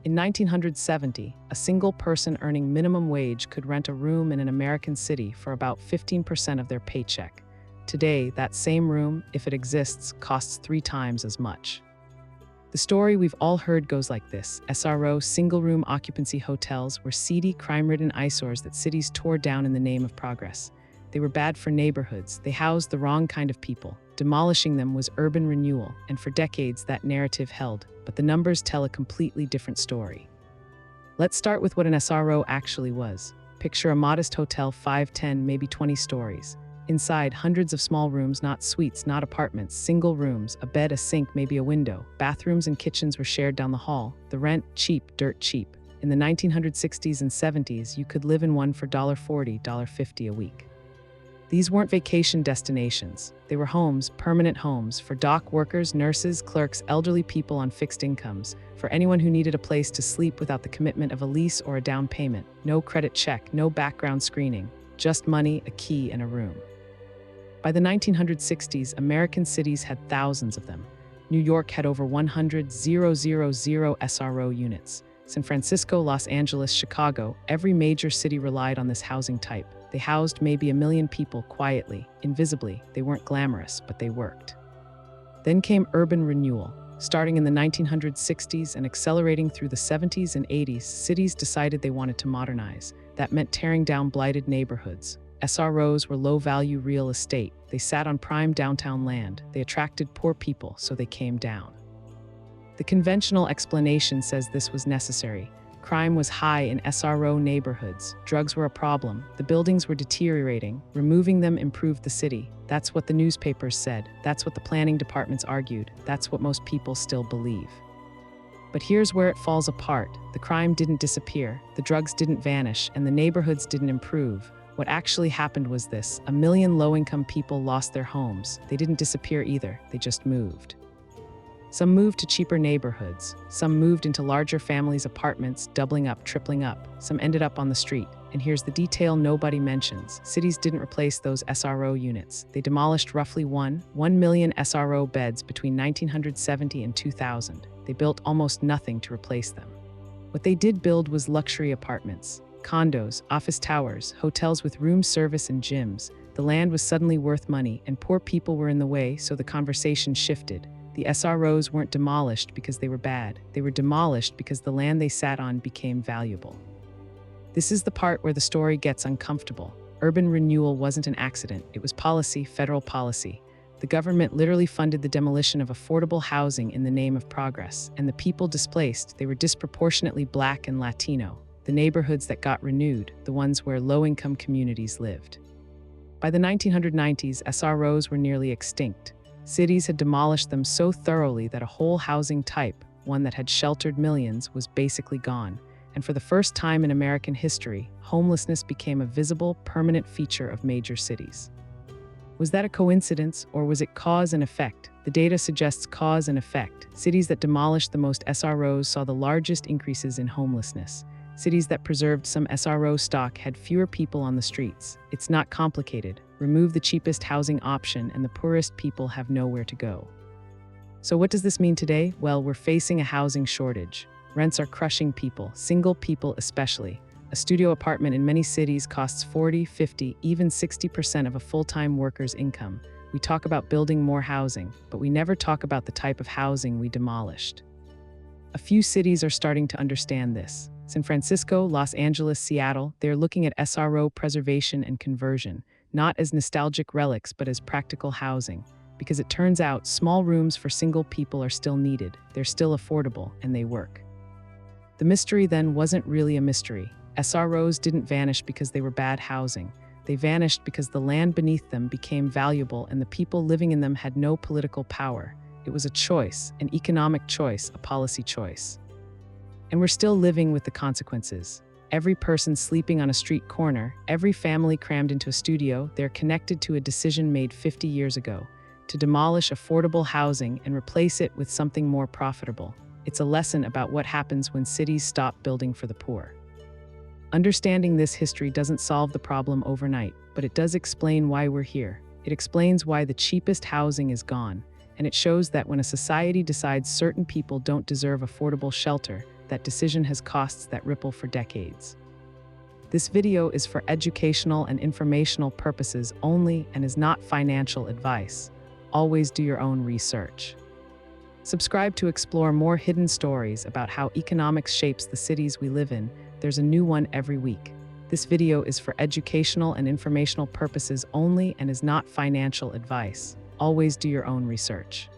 In 1970, a single person earning minimum wage could rent a room in an American city for about 15% of their paycheck. Today, that same room, if it exists, costs 3 times as much. The story we've all heard goes like this. SRO, single-room occupancy hotels, were seedy, crime-ridden eyesores that cities tore down in the name of progress. They were bad for neighborhoods. They housed the wrong kind of people. Demolishing them was urban renewal, and for decades that narrative held. But the numbers tell a completely different story. Let's start with what an SRO actually was. Picture a modest hotel, 5, 10, maybe 20 stories. Inside, hundreds of small rooms, not suites, not apartments, single rooms, a bed, a sink, maybe a window. Bathrooms and kitchens were shared down the hall. The rent, cheap, dirt cheap. In the 1960s and 70s, you could live in one for $40, $50 a week. These weren't vacation destinations. They were homes, permanent homes, for dock workers, nurses, clerks, elderly people on fixed incomes, for anyone who needed a place to sleep without the commitment of a lease or a down payment. No credit check, no background screening, just money, a key, and a room. By the 1960s, American cities had thousands of them. New York had over 100,000 SRO units. San Francisco, Los Angeles, Chicago, every major city relied on this housing type. They housed maybe 1 million people quietly, invisibly. They weren't glamorous, but they worked. Then came urban renewal. Starting in the 1960s and accelerating through the 70s and 80s, cities decided they wanted to modernize. That meant tearing down blighted neighborhoods. SROs were low-value real estate. They sat on prime downtown land. They attracted poor people, so they came down. The conventional explanation says this was necessary. Crime was high in SRO neighborhoods. Drugs were a problem. The buildings were deteriorating. Removing them improved the city. That's what the newspapers said. That's what the planning departments argued. That's what most people still believe. But here's where it falls apart. The crime didn't disappear. The drugs didn't vanish, and the neighborhoods didn't improve. What actually happened was this: 1 million low-income people lost their homes. They didn't disappear either. They just moved. Some moved to cheaper neighborhoods. Some moved into larger families' apartments, doubling up, tripling up. Some ended up on the street. And here's the detail nobody mentions. Cities didn't replace those SRO units. They demolished roughly 1 million SRO beds between 1970 and 2000. They built almost nothing to replace them. What they did build was luxury apartments, condos, office towers, hotels with room service and gyms. The land was suddenly worth money, and poor people were in the way, so the conversation shifted. The SROs weren't demolished because they were bad. They were demolished because the land they sat on became valuable. This is the part where the story gets uncomfortable. Urban renewal wasn't an accident. It was policy, federal policy. The government literally funded the demolition of affordable housing in the name of progress, and the people displaced, they were disproportionately Black and Latino. The neighborhoods that got renewed, the ones where low-income communities lived. By the 1990s, SROs were nearly extinct. Cities had demolished them so thoroughly that a whole housing type, one that had sheltered millions, was basically gone. And for the first time in American history, homelessness became a visible, permanent feature of major cities. Was that a coincidence, or was it cause and effect? The data suggests cause and effect. Cities that demolished the most SROs saw the largest increases in homelessness. Cities that preserved some SRO stock had fewer people on the streets. It's not complicated. Remove the cheapest housing option and the poorest people have nowhere to go. So what does this mean today? Well, we're facing a housing shortage. Rents are crushing people, single people especially. A studio apartment in many cities costs 40, 50, even 60% of a full-time worker's income. We talk about building more housing, but we never talk about the type of housing we demolished. A few cities are starting to understand this. San Francisco, Los Angeles, Seattle, they're looking at SRO preservation and conversion, not as nostalgic relics, but as practical housing. Because it turns out small rooms for single people are still needed, they're still affordable, and they work. The mystery then wasn't really a mystery. SROs didn't vanish because they were bad housing. They vanished because the land beneath them became valuable and the people living in them had no political power. It was a choice, an economic choice, a policy choice. And we're still living with the consequences. Every person sleeping on a street corner, every family crammed into a studio, they're connected to a decision made 50 years ago, to demolish affordable housing and replace it with something more profitable. It's a lesson about what happens when cities stop building for the poor. Understanding this history doesn't solve the problem overnight, but it does explain why we're here. It explains why the cheapest housing is gone, and it shows that when a society decides certain people don't deserve affordable shelter, that decision has costs that ripple for decades. This video is for educational and informational purposes only and is not financial advice. Always do your own research. Subscribe to explore more hidden stories about how economics shapes the cities we live in. There's a new one every week. This video is for educational and informational purposes only and is not financial advice. Always do your own research.